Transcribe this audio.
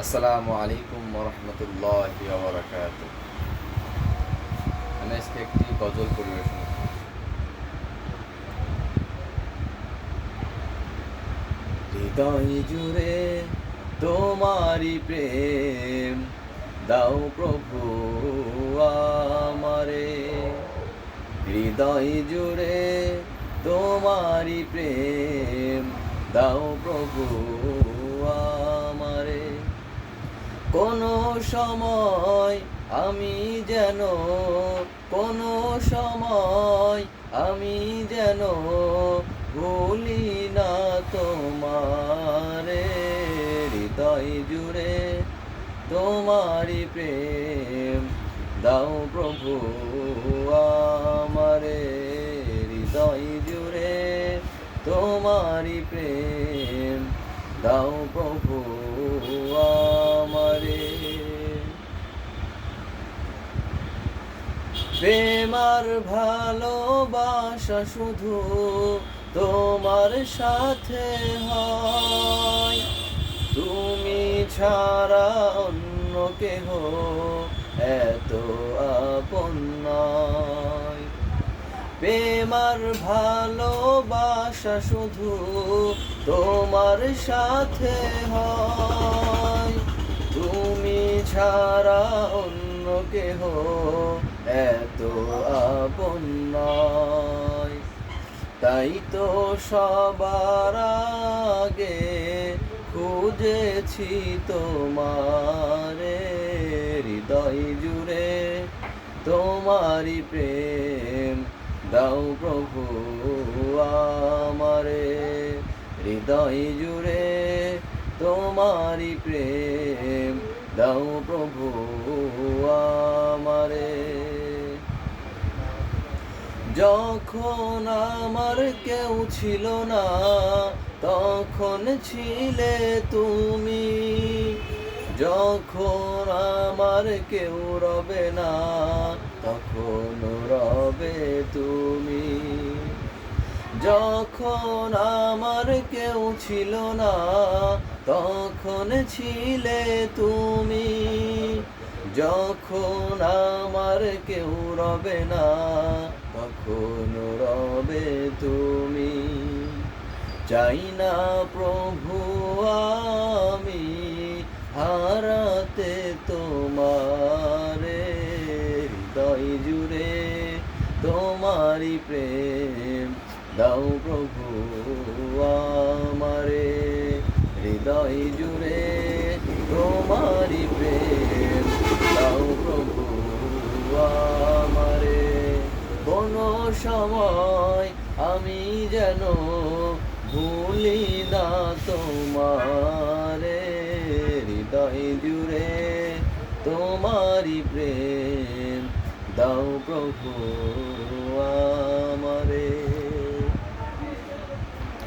আসসালামু আলাইকুম ওরহমতুল্লাহি ওয়াবারাকাতুহু। আমি আজকে একটি গজল পরিবেশন করব। হৃদয় জুড়ে তোমারি প্রেম দাও প্রভু আমারে। হৃদয় জুড়ে তোমারি প্রেম দাও প্রভু আমারে। কোনো সময় আমি যেন কোনো সময় আমি যেন ভুলি না তোমারে। হৃদয় জুড়ে তোমারি প্রেম দাও প্রভু আমারে। হৃদয় জুড়ে তোমারি প্রেম দাও প্রভু আমারে। প্রেম আর ভালোবাসা শুধু তোমার সাথে হয়, তুমি ছাড়া অন্য কেহ এত আপন নয়। প্রেম আর ভালোবাসা শুধু তোমার সাথে হয়, তুমি ছাড়া অন্য কেহ এত আপন নয়। তাই তো সবার আগে খুঁজেছি তোমারে। হৃদয় জুড়ে তোমারি প্রেম দাও প্রভু আমারে। হৃদয় জুড়ে তোমারি প্রেম দাও প্রভু আমারে। যখন আমার কেউ ছিল না তখন ছিলে তুমি, যখন আমার কেউ রবে না তখন রবে তুমি। যখন আমার কেউ ছিল না তখন ছিলে তুমি, যখন আমার কেউ রবে না তখন রবে তুমি। চাই না প্রভু আমি হারাতে তোমারে। হৃদয় জুড়ে তোমারি প্রেম দাও প্রভু আমারে। হৃদয় জুড়ে তোমারি প্রেম দাও প্রভু আমারে। কোনো সময় আমি যেন ভুলি না তোমারে। হৃদয় জুড়ে তোমারি প্রেম দাও প্রভু